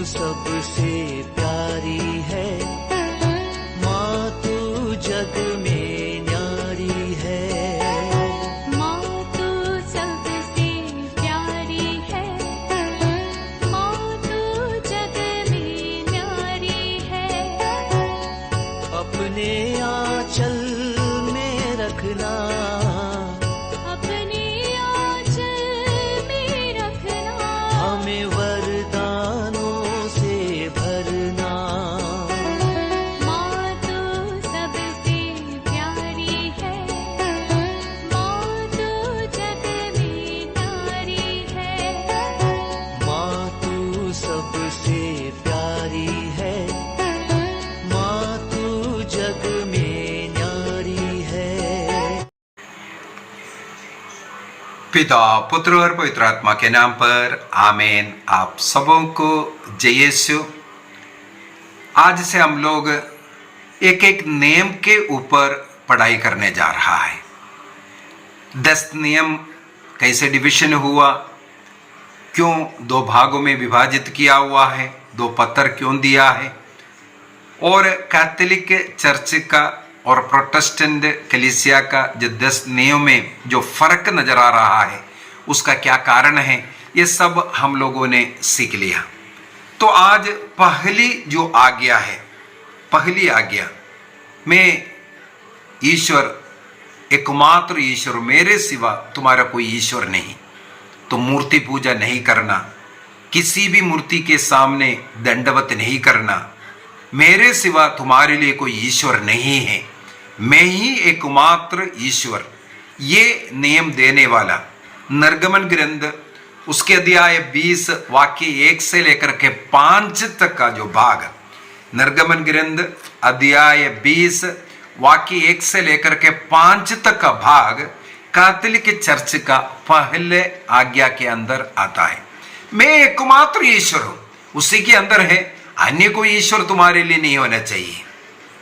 सबसे प्यारी है, माँ तू जग में न्यारी है। माँ तू सबसे प्यारी है, माँ तू जग में न्यारी है। अपने आंचल में रखना, अपने आंचल में रखना, हमें वरदानों से भरना। माँ तू सबसे प्यारी है, माँ तू जग में न्यारी है। माँ तू सबसे प्यारी है, माँ तू जग में न्यारी है। पिता, पुत्र और पवित्र आत्मा के नाम पर आमीन। आप सबों को जय यीशु। आज से हम लोग एक एक नियम के ऊपर पढ़ाई करने जा रहा है। 10 नियम कैसे डिवीजन हुआ, क्यों 2 भागों में विभाजित किया हुआ है, 2 पत्र क्यों दिया है, और कैथोलिक चर्च का और प्रोटेस्टेंट कलीसिया का जो 10 नियम में जो फर्क नजर आ रहा है उसका क्या कारण है, ये सब हम लोगों ने सीख लिया। तो आज पहली जो आज्ञा है, पहली आज्ञा, मैं ईश्वर, एकमात्र ईश्वर, मेरे सिवा तुम्हारा कोई ईश्वर नहीं, तो मूर्ति पूजा नहीं करना, किसी भी मूर्ति के सामने दंडवत नहीं करना, मेरे सिवा तुम्हारे लिए कोई ईश्वर नहीं है, मैं ही एकमात्र ईश्वर, ये नियम देने वाला निर्गमन ग्रंथ उसके अध्याय 20 वाक्य 1 से लेकर के 5 तक का जो भाग, निर्गमन ग्रंथ अध्याय 20 वाक्य 1 से लेकर के 5 तक का भाग कैथोलिक चर्च का पहले आज्ञा के अंदर आता है। मैं एकमात्र ईश्वर हूं, उसी के अंदर है, अन्य कोई ईश्वर तुम्हारे लिए नहीं होना चाहिए।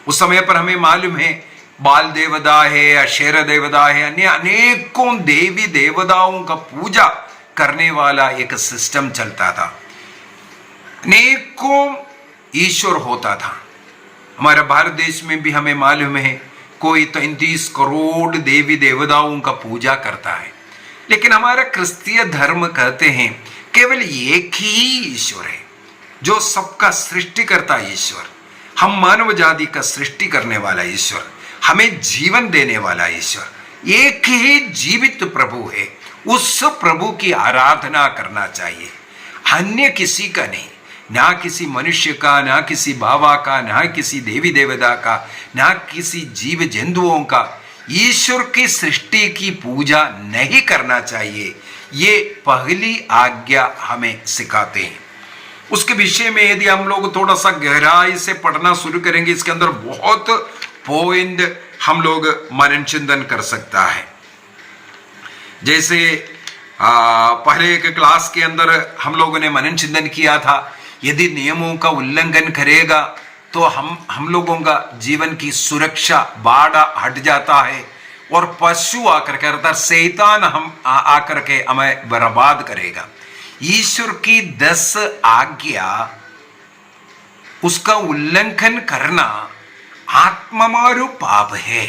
उस समय पर हमें मालूम है बाल देवता है, अशेर देवता है, अन्य अनेकों देवी देवताओं का पूजा करने वाला एक सिस्टम चलता था, अनेकों ईश्वर होता था। हमारे भारत देश में भी हमें मालूम है कोई 33 करोड़ देवी देवताओं का पूजा करता है, लेकिन हमारा क्रिस्तीय धर्म कहते हैं केवल एक ही ईश्वर है, जो सबका सृष्टि करता ईश्वर, हम मानव जाति का सृष्टि करने वाला ईश्वर, हमें जीवन देने वाला ईश्वर, एक ही जीवित प्रभु है। उस प्रभु की आराधना करना चाहिए, अन्य किसी का नहीं, ना किसी मनुष्य का, ना किसी बाबा का, ना किसी देवी देवता का, ना किसी जीव जंतुओं का। ईश्वर की सृष्टि की पूजा नहीं करना चाहिए, ये पहली आज्ञा हमें सिखाते हैं। उसके विषय में यदि हम लोग थोड़ा सा गहराई से पढ़ना शुरू करेंगे, इसके अंदर बहुत पॉइंट हम लोग मनन चिंतन कर सकता है। जैसे पहले एक क्लास के अंदर हम लोगों ने मनन चिंतन किया था, यदि नियमों का उल्लंघन करेगा तो हम लोगों का जीवन की सुरक्षा बाड़ा हट जाता है, और पशु आकर के अर्थात शैतान हम आकर के हमें बर्बाद करेगा। ईश्वर की 10 आज्ञा, उसका उल्लंघन करना आत्ममारू पाप है।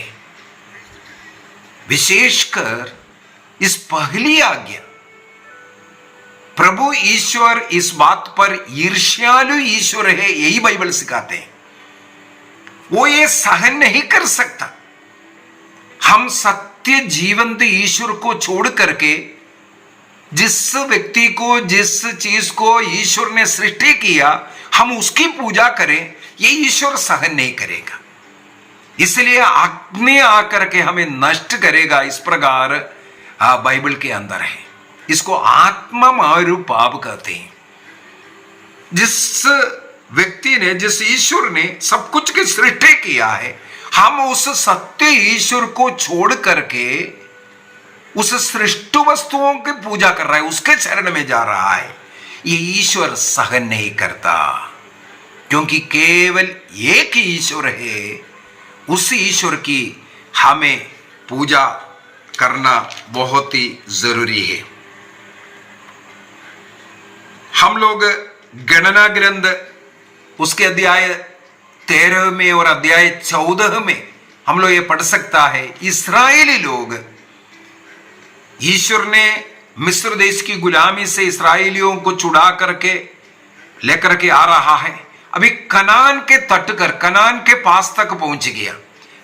विशेषकर इस पहली आज्ञा, प्रभु ईश्वर इस बात पर ईर्ष्यालु ईश्वर है, यही बाइबल सिखाते हैं। वो ये सहन नहीं कर सकता हम सत्य जीवंत ईश्वर को छोड़ करके जिस व्यक्ति को, जिस चीज को ईश्वर ने सृष्टि किया, हम उसकी पूजा करें, ये ईश्वर सहन नहीं करेगा, इसलिए अग्नि आकर के हमें नष्ट करेगा। इस प्रकार बाइबल के अंदर है, इसको आत्ममारू पाप कहते हैं। जिस व्यक्ति ने, जिस ईश्वर ने सब कुछ की सृष्टि किया है, हम उस सत्य ईश्वर को छोड़ करके उस सृष्टि वस्तुओं की पूजा कर रहा है, उसके चरण में जा रहा है, ये ईश्वर सहन नहीं करता, क्योंकि केवल एक ही ईश्वर है। उस ईश्वर की हमें पूजा करना बहुत ही जरूरी है। हम लोग गणना ग्रंथ उसके अध्याय 13 में और अध्याय 14 में हम लोग ये पढ़ सकता है, इस्राएली लोग, ईश्वर ने मिस्र देश की गुलामी से इस्राएलियों को छुड़ा करके लेकर के आ रहा है। अभी कनान के तट कर, कनान के पास तक पहुंच गया,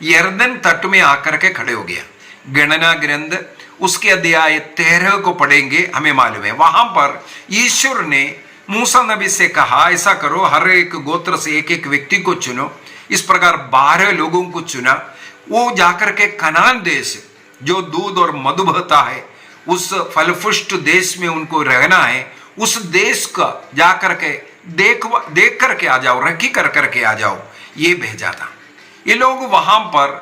यरदन तट में आकर के खड़े हो गया। गणना ग्रंथ उसके अध्याय 13 को पढ़ेंगे, हमें मालूम है वहां पर ईश्वर ने मूसा नबी से कहा, ऐसा करो, हर एक गोत्र से एक एक व्यक्ति को चुनो। इस प्रकार 12 लोगों को चुना। वो जाकर के कनान देश जो दूध और मधु बहता है, उस फलपुष्ट देश में उनको रहना है। उस देश का जाकर के देख करके आ जाओ, रखी कर करके आ जाओ, ये भेजा था। ये लोग वहां पर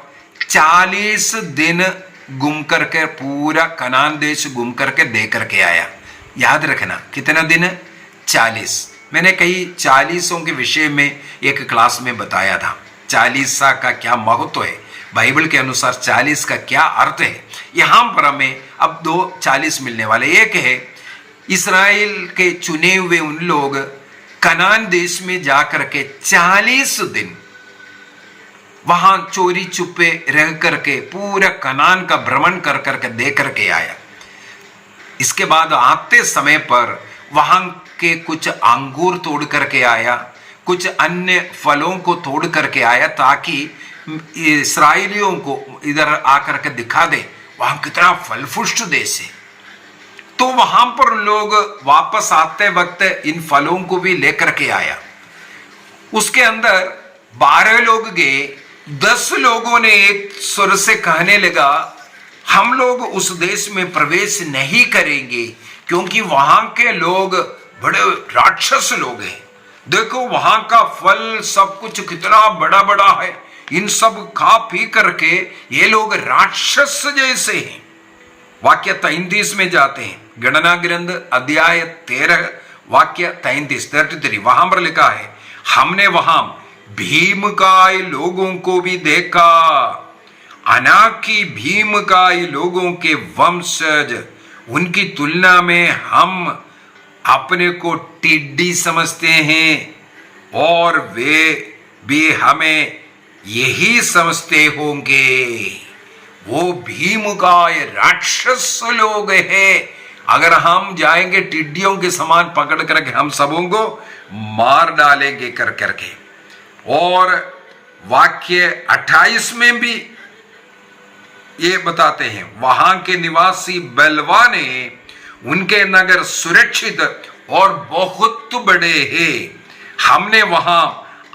40 दिन घूम करके पूरा कनान देश घूम करके दे करके आया। याद रखना कितना दिन? 40। मैंने कई 40 के विषय में एक क्लास में बताया था, 40 का क्या महत्व है, बाइबल के अनुसार 40 का क्या अर्थ है। यहां पर हमें अब 2 40 मिलने वाले। एक है इस्राएल के चुने हुए उन लोग कनान देश में जाकर के 40 दिन वहां चोरी चुपे रह करके पूरा कनान का भ्रमण कर करके दे करके आया। इसके बाद आते समय पर वहां के कुछ अंगूर तोड़ करके आया, कुछ अन्य फलों को तोड़ करके आया, ताकि इस्राएलियों को इधर आकर के दिखा दे वहां कितना फलपुष्ट देश है। तो वहां पर लोग वापस आते वक्त इन फलों को भी लेकर के आया। उसके अंदर 12 लोग गए, 10 लोगों ने एक स्वर से कहने लगा, हम लोग उस देश में प्रवेश नहीं करेंगे क्योंकि वहां के लोग बड़े राक्षस लोग हैं। देखो वहां का फल सब कुछ कितना बड़ा बड़ा है, इन सब खा पी करके ये लोग राक्षस जैसे हैं। वाक्य 33 में जाते हैं, गणना ग्रंथ अध्याय 13 वाक्य 33 वहां पर लिखा है, हमने वहां भीमकाय लोगों को भी देखा, अनाकी भीमकाय लोगों के वंशज, उनकी तुलना में हम अपने को टिड्डी समझते हैं और वे भी हमें यही समझते होंगे। वो भीमकाय राक्षस लोग हैं। अगर हम जाएंगे टिड्डियों के समान पकड़ करके हम सबों को मार डालेंगे कर करके। और वाक्य 28 में भी ये बताते हैं, वहां के निवासी बलवा ने उनके नगर सुरक्षित और बहुत बड़े हैं। हमने वहां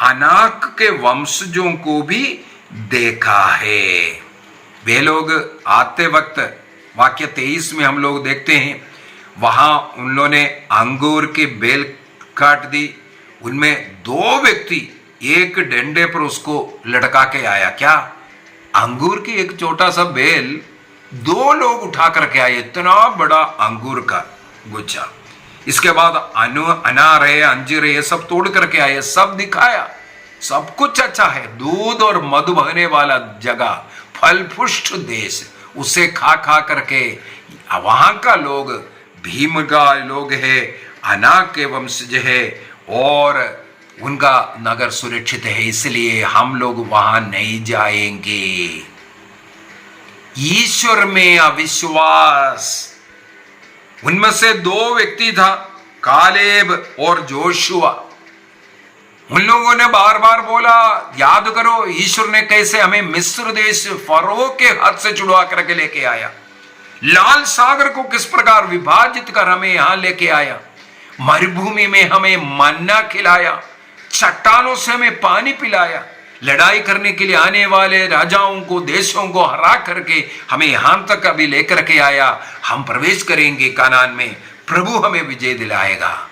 अनाक के वंशजों को भी देखा है। वे लोग आते वक्त वाक्य 23 में हम लोग देखते हैं, वहां उन लोगों ने अंगूर की बेल काट दी। उनमें 2 व्यक्ति एक डंडे पर उसको लटका के आया। क्या? अंगूर की एक छोटा सा बेल 2 लोग उठा करके आए, इतना बड़ा अंगूर का गुच्छा। इसके बाद अनार है, अंजीर है, ये सब तोड़ करके आए, सब दिखाया, सब कुछ अच्छा है। दूध और मधु बहने वाला जगह, फलपुष्ट देश, उसे खा खा करके वहां का लोग भीमकाय लोग है, अनाक के वंशज है और उनका नगर सुरक्षित है, इसलिए हम लोग वहां नहीं जाएंगे। ईश्वर में अविश्वास। उनमें से 2 व्यक्ति था, कालेब और जोशुआ। उन लोगों ने बार बार बोला, याद करो ईश्वर ने कैसे हमें मिस्र देश फरो के हाथ से छुड़वा करके लेके आया, लाल सागर को किस प्रकार विभाजित कर हमें यहां लेके आया, मरुभूमि में हमें मन्ना खिलाया, चट्टानों से हमें पानी पिलाया, लड़ाई करने के लिए आने वाले राजाओं को, देशों को हरा करके हमें यहां तक अभी लेकर के आया। हम प्रवेश करेंगे कानान में, प्रभु हमें विजय दिलाएगा।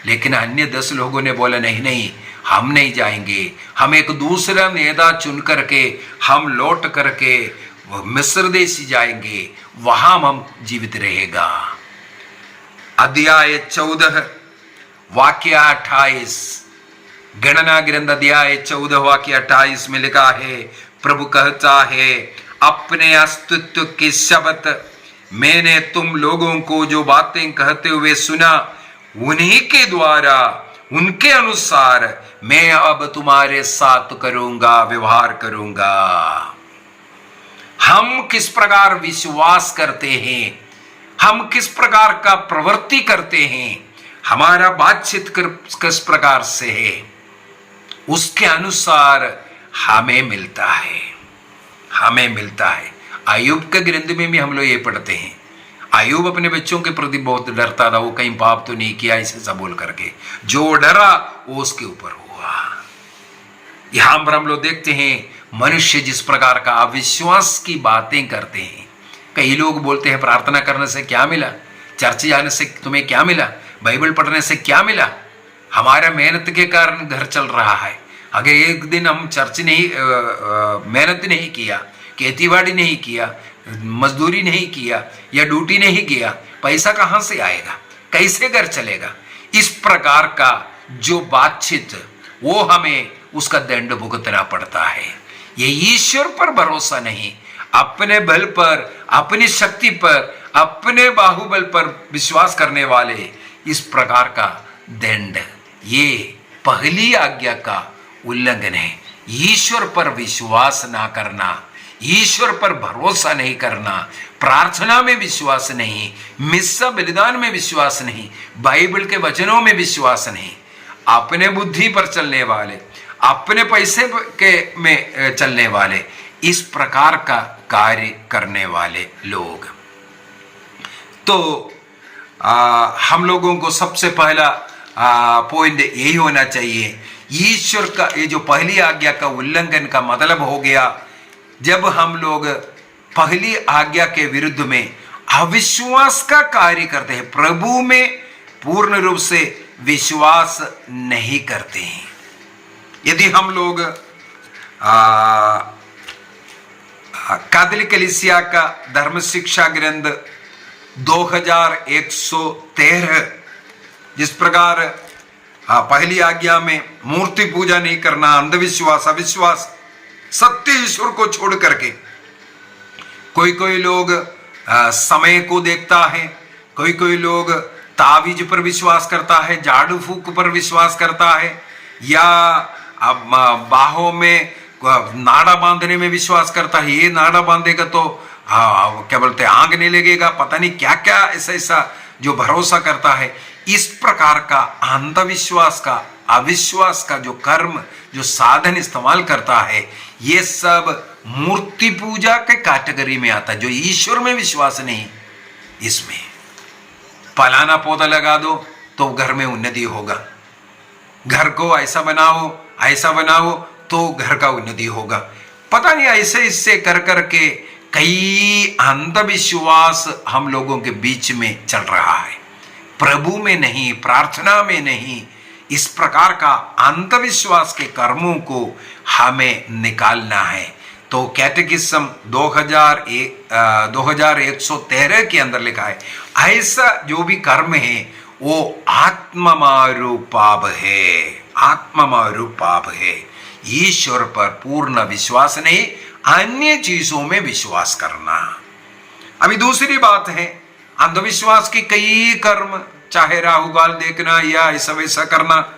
लेकिन अन्य 10 लोगों ने बोला, नहीं नहीं, हम नहीं जाएंगे, हम एक दूसरा नेता चुन करके हम लौट करके मिस्र देश जाएंगे, वहां हम जीवित रहेगा। अध्याय 14 वाक्य 28, गणना ग्रंथ अध्याय 14 वाक्य 28 में लिखा है, प्रभु कहता है, अपने अस्तित्व की शपथ मैंने तुम लोगों को जो बातें कहते हुए सुना, उन्हीं के द्वारा उनके अनुसार मैं अब तुम्हारे साथ करूंगा, व्यवहार करूंगा। हम किस प्रकार विश्वास करते हैं, हम किस प्रकार का प्रवृत्ति करते हैं, हमारा बातचीत किस प्रकार से है, उसके अनुसार हमें मिलता है, हमें मिलता है। अय्यूब के ग्रंथ में भी हम लोग ये पढ़ते हैं, अय्यूब अपने बच्चों के प्रति बहुत डरता था, वो कहीं पाप तो नहीं किया इसे सब बोल करके, जो डरा वो उसके ऊपर हुआ। यहां पर हम लोग देखते हैं मनुष्य जिस प्रकार का अविश्वास की बातें करते हैं। कई लोग बोलते हैं प्रार्थना करने से क्या मिला, चर्च जाने से तुम्हें क्या मिला, बाइबल पढ़ने से क्या मिला, हमारा मेहनत के कारण घर चल रहा है। अगर एक दिन हम चर्च नहीं मेहनत नहीं किया, खेतीबाड़ी नहीं किया, मजदूरी नहीं किया या ड्यूटी नहीं किया, पैसा कहाँ से आएगा, कैसे घर चलेगा। इस प्रकार का जो बातचीत वो हमें उसका दंड भुगतना पड़ता है। ये ईश्वर पर भरोसा नहीं, अपने बल पर, अपनी शक्ति पर, अपने बाहुबल पर विश्वास करने वाले इस प्रकार का दंड, ये पहली आज्ञा का उल्लंघन है। ईश्वर पर विश्वास ना करना, ईश्वर पर भरोसा नहीं करना, प्रार्थना में विश्वास नहीं, मिस्सा बलिदान में विश्वास नहीं, बाइबल के वचनों में विश्वास नहीं, अपने बुद्धि पर चलने वाले, अपने पैसे के में चलने वाले, इस प्रकार का कार्य करने वाले लोग। तो हम लोगों को सबसे पहला पॉइंट यही होना चाहिए, ईश्वर का ये जो पहली आज्ञा का उल्लंघन का मतलब हो गया जब हम लोग पहली आज्ञा के विरुद्ध में अविश्वास का कार्य करते हैं, प्रभु में पूर्ण रूप से विश्वास नहीं करते हैं। यदि हम लोग कैथोलिक कलीसिया का धर्म शिक्षा ग्रंथ 2113 जिस प्रकार पहली आज्ञा में मूर्ति पूजा नहीं करना, अंधविश्वास, अविश्वास, सत्य ईश्वर को छोड़ करके कोई लोग समय को देखता है, कोई लोग तावीज पर विश्वास करता है, झाड़ू फूक पर विश्वास करता है, या बाहों में नाड़ा बांधने में विश्वास करता है, ये नाड़ा बांधेगा तो क्या बोलते हैं आग नहीं लगेगा, पता नहीं क्या क्या ऐसा जो भरोसा करता है। इस प्रकार का अंधविश्वास का, अविश्वास का जो कर्म, जो साधन इस्तेमाल करता है, ये सब मूर्ति पूजा के कैटेगरी में आता है, जो ईश्वर में विश्वास नहीं। इसमें फलाना पौधा लगा दो तो घर में उन्नति होगा, घर को ऐसा बनाओ तो घर का उन्नति होगा, पता नहीं ऐसे इससे कर करके कई अंधविश्वास हम लोगों के बीच में चल रहा है। प्रभु में नहीं, प्रार्थना में नहीं, इस प्रकार का अंधविश्वास के कर्मों को हमें निकालना है। तो कैटेकिज्म 2113 के अंदर लिखा है, ऐसा जो भी कर्म है वो आत्ममारू पाप है, आत्ममारू पाप है। ईश्वर पर पूर्ण विश्वास नहीं, अन्य चीजों में विश्वास करना। अभी दूसरी बात है, अंधविश्वास की कई कर्म, चाहे राहुकाल देखना या ऐसा वैसा करना।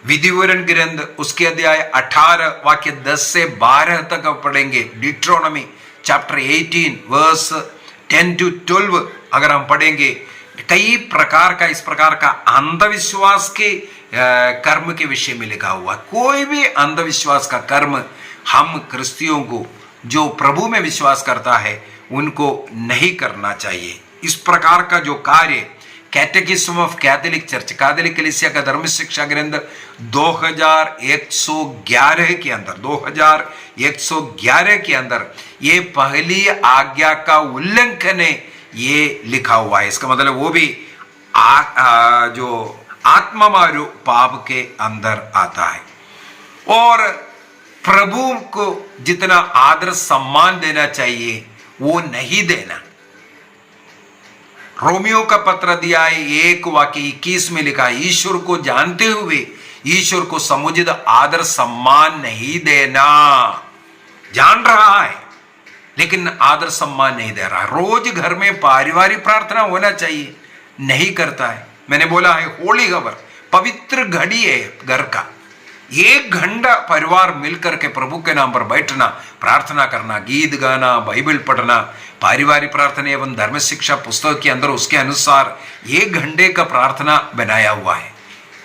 विधिवरण ग्रंथ उसके अध्याय 18 वाक्य 10 से 12 तक पढ़ेंगे। डिट्रोनॉमी चैप्टर 18 वर्स 10 to 12 अगर हम पढ़ेंगे, कई प्रकार का, इस प्रकार का अंधविश्वास के कर्म के विषय में लिखा हुआ। कोई भी अंधविश्वास का कर्म हम क्रिस्तियों को, जो प्रभु में विश्वास करता है, उनको नहीं करना चाहिए। इस प्रकार का जो कार्य कैटेकिज्म ऑफ कैथोलिक चर्च, कैथोलिक कलीसिया का धर्म शिक्षा ग्रंथ 2111 के अंदर, 2111 के अंदर ये पहली आज्ञा का उल्लंघन है, ये लिखा हुआ है। इसका मतलब वो भी जो आत्ममारू पाप के अंदर आता है। और प्रभु को जितना आदर सम्मान देना चाहिए वो नहीं देना। रोमियो का पत्र दिया है 1 वाक्य 21 में लिखा है, ईश्वर को जानते हुए ईश्वर को समुचित आदर सम्मान नहीं देना। जान रहा है लेकिन आदर सम्मान नहीं दे रहा। रोज घर में पारिवारिक प्रार्थना होना चाहिए, नहीं करता है। मैंने बोला है होली खबर, पवित्र घड़ी है घर का। 1 घंटा परिवार मिलकर के प्रभु के नाम पर बैठना, प्रार्थना करना, गीत गाना, बाइबल पढ़ना, पारिवारिक प्रार्थना एवं धर्म शिक्षा पुस्तक के अंदर उसके अनुसार 1 घंटे का प्रार्थना बनाया हुआ है।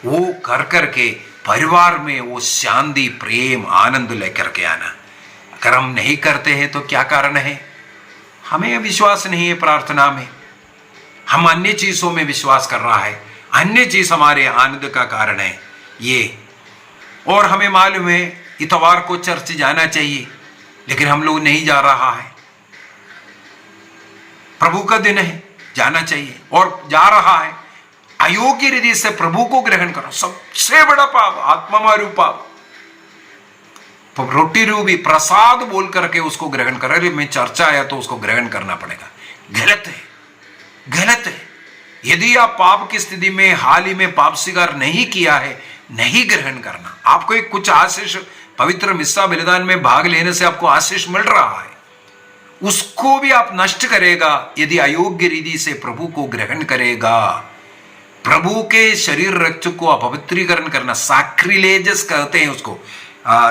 वो कर करके परिवार में वो शांति, प्रेम, आनंद लेकर के आना। अगर हम नहीं करते हैं तो क्या कारण है? हमें विश्वास नहीं है प्रार्थना में, हम अन्य चीजों में विश्वास कर रहा है, अन्य चीज हमारे आनंद का कारण है ये। और हमें मालूम है इतवार को चर्च जाना चाहिए, लेकिन हम लोग नहीं जा रहा है। प्रभु का दिन है, जाना चाहिए और जा रहा है। अयोग्य रीति से प्रभु को ग्रहण करो, सबसे बड़ा पाप, आत्मामारू पाप। रोटी रूबी प्रसाद बोल करके उसको ग्रहण कर, अरे मैं चर्चा आया तो उसको ग्रहण करना पड़ेगा। गलत है, गलत है। यदि आप पाप की स्थिति में हाल ही में पाप स्वीकार नहीं किया है, नहीं ग्रहण करना। आपको एक कुछ आशीष पवित्र मिस्सा बलिदान में भाग लेने से आपको आशीष मिल रहा है, उसको भी आप नष्ट करेगा यदि अयोग्य रीति से प्रभु को ग्रहण करेगा। प्रभु के शरीर रक्त को अपवित्रीकरण करना, सैक्रिलेजस कहते हैं उसको।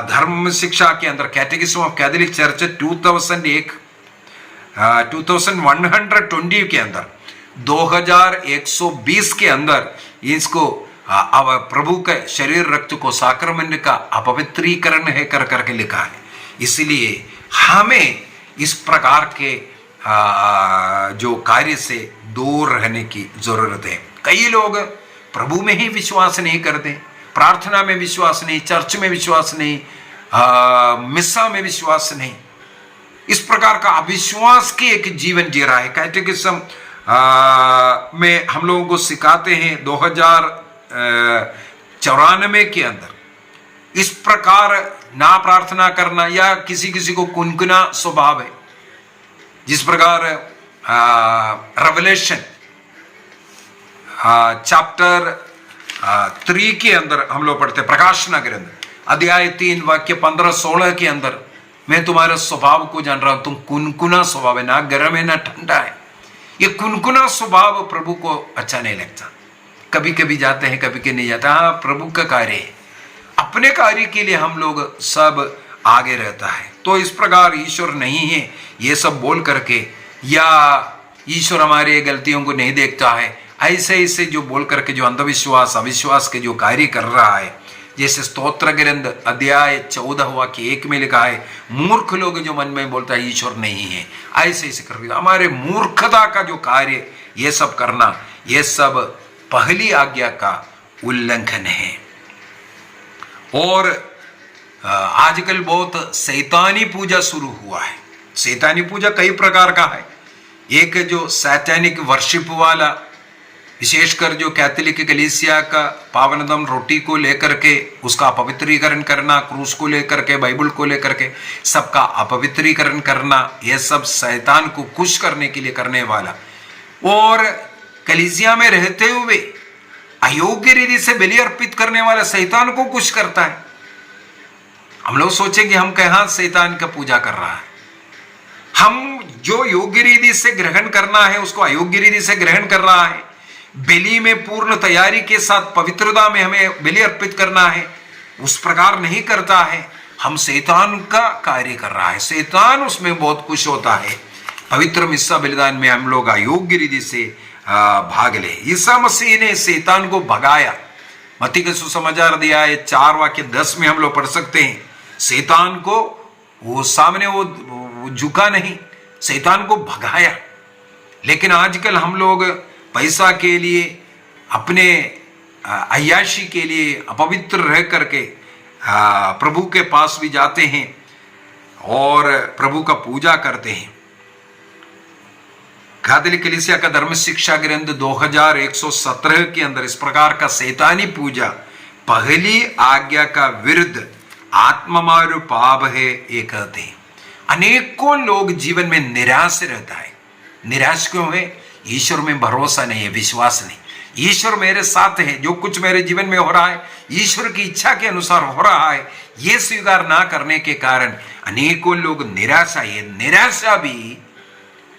धर्म शिक्षा के अंदर कैटेकिज्म ऑफ कैथोलिक चर्च 2120 के अंदर 2120 के अंदर इसको प्रभु के शरीर रक्त को साक्रमेंट का अपवित्रीकरण है कर करके लिखा है। इसलिए हमें इस प्रकार के जो कार्य से दूर रहने की जरूरत है। कई लोग प्रभु में ही विश्वास नहीं करते, प्रार्थना में विश्वास नहीं, चर्च में विश्वास नहीं, मिस्सा में विश्वास नहीं। इस प्रकार का अविश्वास की एक जीवन जी रहा है। कैटेकिज्म में हम लोगों को सिखाते हैं 2094 के अंदर इस प्रकार ना प्रार्थना करना, या किसी किसी को कुनकुना स्वभाव है। जिस प्रकार रेवलेशन चैप्टर 3 के अंदर हम लोग पढ़ते, प्रकाशना ग्रंथ अध्याय 3 वाक्य 15-16 के अंदर, मैं तुम्हारे स्वभाव को जान रहा हूं, तुम कुनकुना स्वभाव है, ना गर्म है ना ठंडा है। ये कुनकुना स्वभाव प्रभु को अच्छा नहीं लगता। कभी कभी जाते हैं, कभी कभी नहीं जाते। हाँ, प्रभु का कार्य है, अपने कार्य के लिए हम लोग सब आगे रहता है। तो इस प्रकार ईश्वर नहीं है ये सब बोल करके, या ईश्वर हमारे गलतियों को नहीं देखता है, ऐसे ऐसे जो बोल करके जो अंधविश्वास अविश्वास के जो कार्य कर रहा है, जैसे स्तोत्र ग्रंथ अध्याय 14 वाक्य 1 में लिखा है, मूर्ख लोग जो मन में बोलता है ईश्वर नहीं है, ऐसे ऐसे कर हमारे मूर्खता का जो कार्य ये सब करना, ये सब पहली आज्ञा का उल्लंघन है। और आजकल बहुत शैतानी पूजा शुरू हुआ है। शैतानी पूजा कई प्रकार का है। एक जो सैटेनिक वर्शिप वाला, विशेषकर जो कैथोलिक कलीसिया का पावनदम रोटी को लेकर के उसका अपवित्रीकरण करना, क्रूस को लेकर के, बाइबल को लेकर के सबका अपवित्रीकरण करना, यह सब शैतान को खुश करने के लिए करने वाला। और कलीसिया में रहते हुए अयोग्य रीति से बलि अर्पित करने वाला शैतान को खुश करता है। हम लोग सोचेंगे हम कहाँ शैतान का पूजा कर रहा है। हम जो योग्य रीति से ग्रहण करना है उसको अयोग्य रीति से ग्रहण कर रहा है। बलि में पूर्ण तैयारी के साथ पवित्रता में हमें बलि अर्पित करना है, उस प्रकार नहीं करता है, हम शैतान का कार्य कर रहा है। शैतान उसमें बहुत खुश होता है। पवित्र मिस्सा बलिदान में हम लोग अयोग्य रीति से भाग ले। ईसा मसीह ने शैतान को भगाया। मत्ती के सुसमाचार अध्याय 4 वाक्य 10 में हम लोग पढ़ सकते हैं, शैतान को वो सामने वो झुका नहीं, शैतान को भगाया। लेकिन आजकल हम लोग पैसा के लिए, अपने अय्याशी के लिए अपवित्र रह करके प्रभु के पास भी जाते हैं और प्रभु का पूजा करते हैं। कैथोलिक कलीसिया का धर्म शिक्षा ग्रंथ 2117 के अंदर इस प्रकार का शैतानी पूजा पहली आज्ञा का विरुद्ध आत्ममारू पाप है ये कहते हैं। अनेकों लोग जीवन में निराश रहता है। निराश क्यों है? ईश्वर में भरोसा नहीं है, विश्वास नहीं। ईश्वर मेरे साथ है, जो कुछ मेरे जीवन में हो रहा है ईश्वर की इच्छा के अनुसार हो रहा है, ये स्वीकार ना करने के कारण अनेकों लोग निराशा है। निराशा भी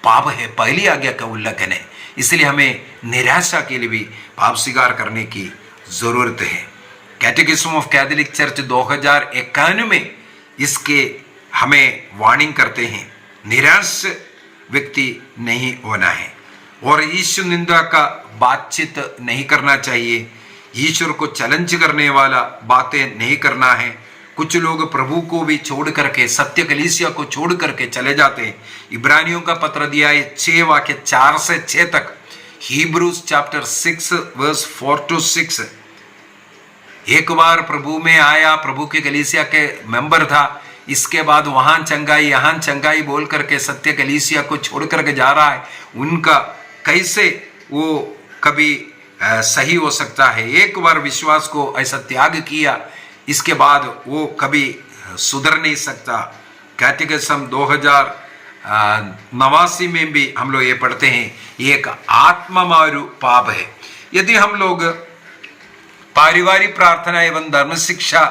पाप है, पहली आज्ञा का उल्लंघन है। इसलिए हमें निराशा के लिए भी पाप स्वीकार करने की जरूरत है। कैटेकिज्म ऑफ कैथोलिक चर्च 2051 में इसके हमें वार्निंग करते हैं, निराश व्यक्ति नहीं होना है और ईश्वर निंदा का बातचीत नहीं करना चाहिए, ईश्वर को चैलेंज करने वाला बातें नहीं करना है। कुछ लोग प्रभु को भी छोड़ करके, सत्य कलीसिया को छोड़ करके चले जाते हैं। इब्रानियों का पत्र दिया है 6 वाक्य 4 से 6 तक, हीब्रूज चैप्टर 6 वर्स 4 to 6। एक बार प्रभु में आया, प्रभु के कलीसिया के मेंबर था, इसके बाद वहां चंगाई यहाँ चंगाई बोल करके सत्य कलीसिया को छोड़ करके जा रहा है। उनका कैसे वो कभी सही हो सकता है? एक बार विश्वास को ऐसा त्याग किया, इसके बाद वो कभी सुधर नहीं सकता। कैटेकिज्म 2089 में भी हम लोग ये पढ़ते हैं, ये एक आत्ममारू पाप है। यदि हम लोग पारिवारिक प्रार्थना एवं धर्म शिक्षा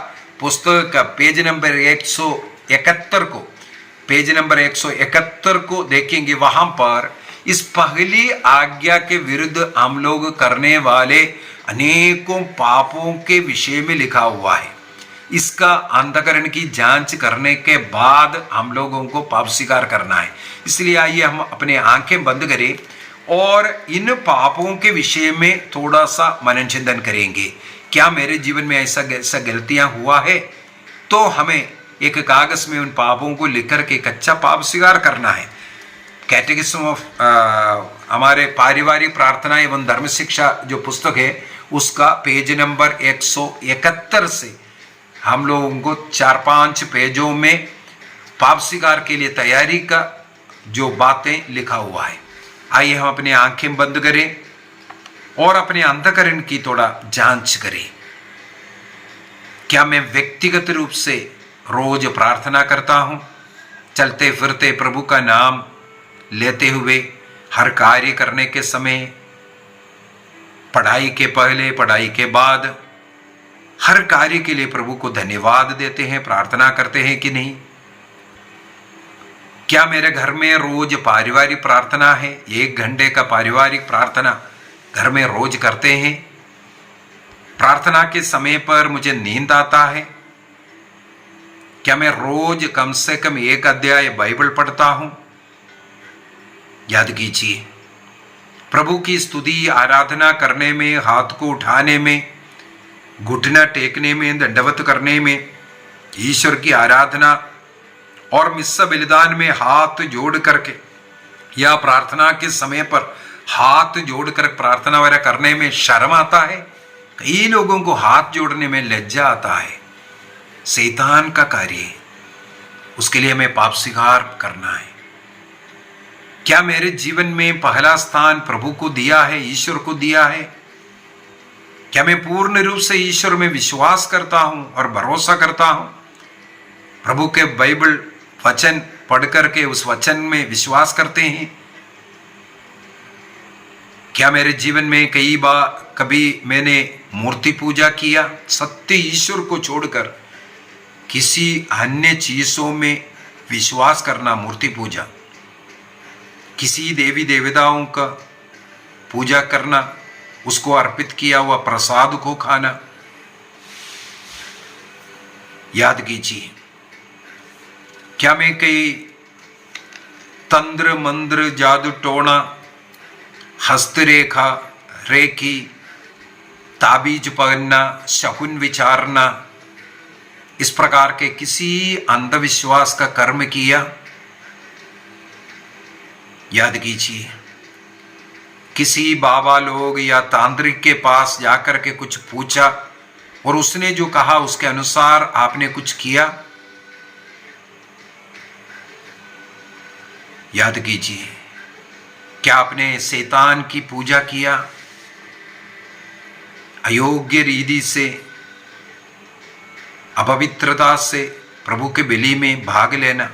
पुस्तक का पेज नंबर 171 को देखेंगे, वहां पर इस पहली आज्ञा के विरुद्ध हम लोग करने वाले अनेकों पापों के विषय में लिखा हुआ है। इसका अंतःकरण की जांच करने के बाद हम लोगों को पाप स्वीकार करना है। इसलिए आइए हम अपने आंखें बंद करें और इन पापों के विषय में थोड़ा सा मनन चिंतन करेंगे। क्या मेरे जीवन में ऐसा गलतियां हुआ है? तो हमें एक कागज में उन पापों को लिख करके कच्चा पाप स्वीकार करना है। कैटेकिज्म ऑफ हमारे पारिवारिक प्रार्थना एवं धर्म शिक्षा जो पुस्तक है, उसका पेज नंबर 171 से हम लोगों को 4-5 पेजों में पाप स्वीकार के लिए तैयारी का जो बातें लिखा हुआ है। आइए हम अपनी आंखें बंद करें और अपने अंतःकरण की थोड़ा जांच करें। क्या मैं व्यक्तिगत रूप से रोज प्रार्थना करता हूं? चलते फिरते प्रभु का नाम लेते हुए, हर कार्य करने के समय, पढ़ाई के पहले, पढ़ाई के बाद, हर कार्य के लिए प्रभु को धन्यवाद देते हैं, प्रार्थना करते हैं कि नहीं? क्या मेरे घर में रोज पारिवारिक प्रार्थना है? 1 घंटे का पारिवारिक प्रार्थना घर में रोज करते हैं? प्रार्थना के समय पर मुझे नींद आता है? क्या मैं रोज कम से कम 1 अध्याय बाइबल पढ़ता हूं? याद कीजिए, प्रभु की स्तुति आराधना करने में, हाथ को उठाने में, घुटना टेकने में, दंडवत करने में, ईश्वर की आराधना और मिस्सा बलिदान में हाथ जोड़ करके या प्रार्थना के समय पर हाथ जोड़कर प्रार्थना वगैरह करने में शर्म आता है। कई लोगों को हाथ जोड़ने में लज्जा आता है। शैतान का कार्य है, उसके लिए हमें पाप स्वीकार करना है। क्या मेरे जीवन में पहला स्थान प्रभु को दिया है, ईश्वर को दिया है? क्या मैं पूर्ण रूप से ईश्वर में विश्वास करता हूं और भरोसा करता हूं? प्रभु के बाइबल वचन पढ़ करके उस वचन में विश्वास करते हैं? क्या मेरे जीवन में कभी मैंने मूर्ति पूजा किया? सत्य ईश्वर को छोड़कर किसी अन्य चीजों में विश्वास करना, मूर्ति पूजा, किसी देवी देवताओं का पूजा करना, उसको अर्पित किया हुआ प्रसाद को खाना। याद कीजिए, क्या मैं कई तंत्र मंत्र, जादू टोना, हस्तरेखा, रेखी, ताबीज पहनना, शकुन विचारना, इस प्रकार के किसी अंधविश्वास का कर्म किया? याद कीजिए, किसी बाबा लोग या तांत्रिक के पास जाकर के कुछ पूछा और उसने जो कहा उसके अनुसार आपने कुछ किया? याद कीजिए, क्या आपने शैतान की पूजा किया? अयोग्य रीति से, अपवित्रता से प्रभु के बलि में भाग लेना,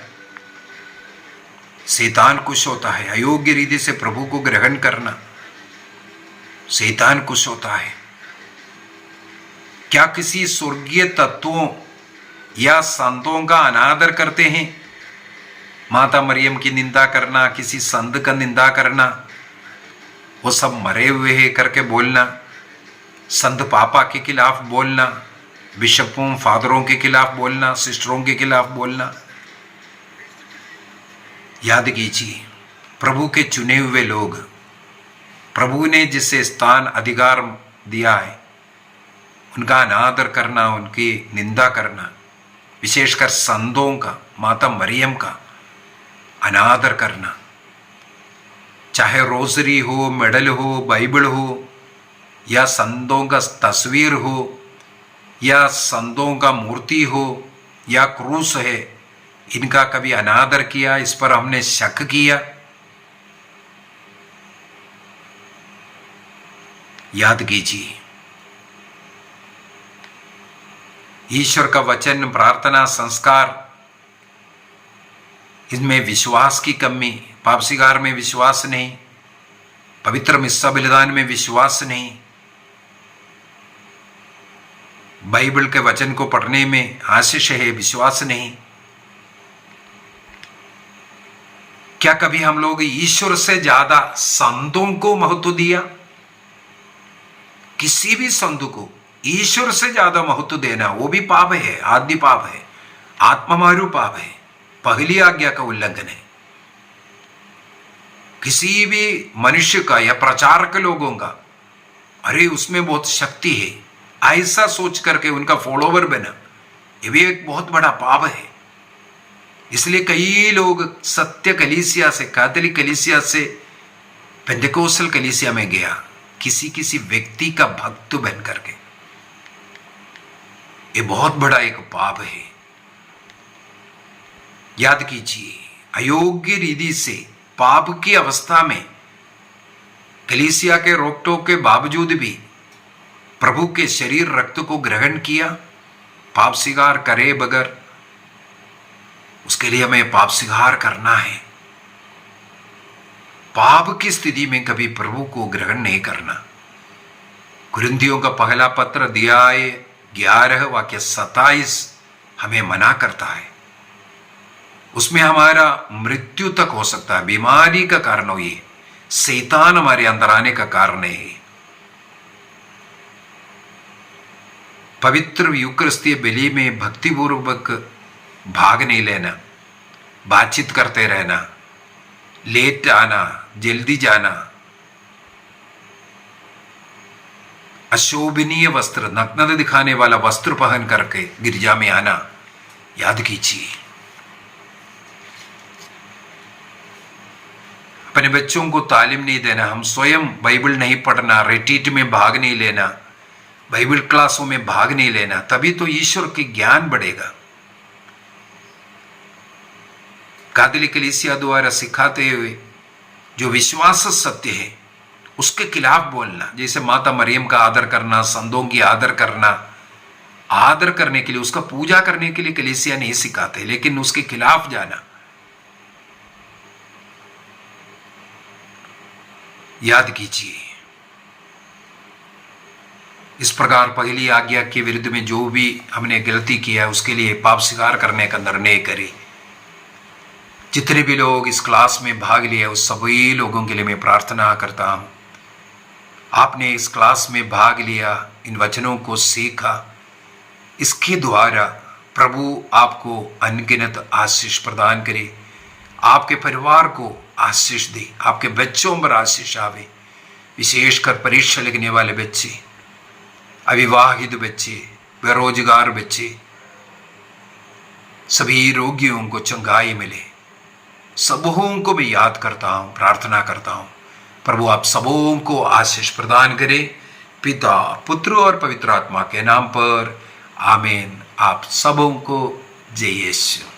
शैतान खुश होता है। अयोग्य रीति से प्रभु को ग्रहण करना, शैतान खुश होता है। क्या किसी स्वर्गीय तत्वों या संतों का अनादर करते हैं? माता मरियम की निंदा करना, किसी संत का निंदा करना, वो सब मरे हुए हैं करके बोलना, संत पापा के खिलाफ बोलना, बिशपों फादरों के खिलाफ बोलना, सिस्टरों के खिलाफ बोलना। याद कीजिए, प्रभु के चुने हुए लोग, प्रभु ने जिसे स्थान अधिकार दिया है, उनका अनादर करना, उनकी निंदा करना, विशेषकर संतों का, माता मरियम का अनादर करना, चाहे रोजरी हो, मेडल हो, बाइबल हो, या संतों का तस्वीर हो, या संतों का मूर्ति हो, या क्रूस है, इनका कभी अनादर किया, इस पर हमने शक किया? याद कीजिए, ईश्वर का वचन, प्रार्थना, संस्कार, इसमें विश्वास की कमी, पापसिगार में विश्वास नहीं, पवित्र मिस्सा बलिदान में विश्वास नहीं, बाइबल के वचन को पढ़ने में आशीष है, विश्वास नहीं। क्या कभी हम लोग ईश्वर से ज्यादा संतों को महत्व दिया? किसी भी संत को ईश्वर से ज्यादा महत्व देना, वो भी पाप है, आदि पाप है, आत्ममारू पाप है, पहली आज्ञा का उल्लंघन है। किसी भी मनुष्य का या प्रचारक लोगों का, अरे उसमें बहुत शक्ति है, ऐसा सोच करके उनका फॉलोवर बना, ये भी एक बहुत बड़ा पाप है। इसलिए कई लोग सत्य कलीसिया से, कैथोलिक कलीसिया से पेंटेकोस्टल कलीसिया में गया, किसी व्यक्ति का भक्त बन करके। ये बहुत बड़ा एक पाप है। याद कीजिए, अयोग्य रीति से पाप की अवस्था में कलीसिया के रोकटोक के बावजूद भी प्रभु के शरीर रक्त को ग्रहण किया, पाप स्वीकार करे बगैर। उसके लिए हमें पाप स्वीकार करना है। पाप की स्थिति में कभी प्रभु को ग्रहण नहीं करना। कुरिन्थियों का पहला पत्र अध्याय 11 वाक्य 27 हमें मना करता है। उसमें हमारा मृत्यु तक हो सकता है, बीमारी का कारण हो, ये शैतान हमारे अंदर आने का कारण है। पवित्र यूकरिस्तीय बलि में भक्तिपूर्वक भाग नहीं लेना, बातचीत करते रहना, लेट आना, जल्दी जाना, अशोभनीय वस्त्र, नग्नता दिखाने वाला वस्त्र पहन करके गिरजा में आना, याद कीजिए। अपने बच्चों को तालीम नहीं देना, हम स्वयं बाइबल नहीं पढ़ना, रिट्रीट में भाग नहीं लेना, बाइबल क्लासों में भाग नहीं लेना, तभी तो ईश्वर के ज्ञान बढ़ेगा। कैथोलिक कलीसिया द्वारा सिखाते हुए जो विश्वास सत्य है उसके खिलाफ बोलना, जैसे माता मरियम का आदर करना, संतों की आदर करना, आदर करने के लिए, उसका पूजा करने के लिए कलीसिया नहीं सिखाते, लेकिन उसके खिलाफ जाना। याद कीजिए, इस प्रकार पहली आज्ञा के विरुद्ध में जो भी हमने गलती किया है उसके लिए पाप स्वीकार करने का निर्णय करें। जितने भी लोग इस क्लास में भाग लिए उस सभी लोगों के लिए मैं प्रार्थना करता हूँ। आपने इस क्लास में भाग लिया, इन वचनों को सीखा, इसके द्वारा प्रभु आपको अनगिनत आशीष प्रदान करे, आपके परिवार को आशीष दे, आपके बच्चों पर आशीष आवे, विशेषकर परीक्षा लिखने वाले बच्चे, अविवाहित बच्चे, बेरोजगार बच्चे, सभी रोगियों को चंगाई मिले। सबों को भी याद करता हूँ, प्रार्थना करता हूँ, प्रभु आप सबों को आशीष प्रदान करे, पिता, पुत्र और पवित्र आत्मा के नाम पर, आमीन। आप सबों को जय यीशु।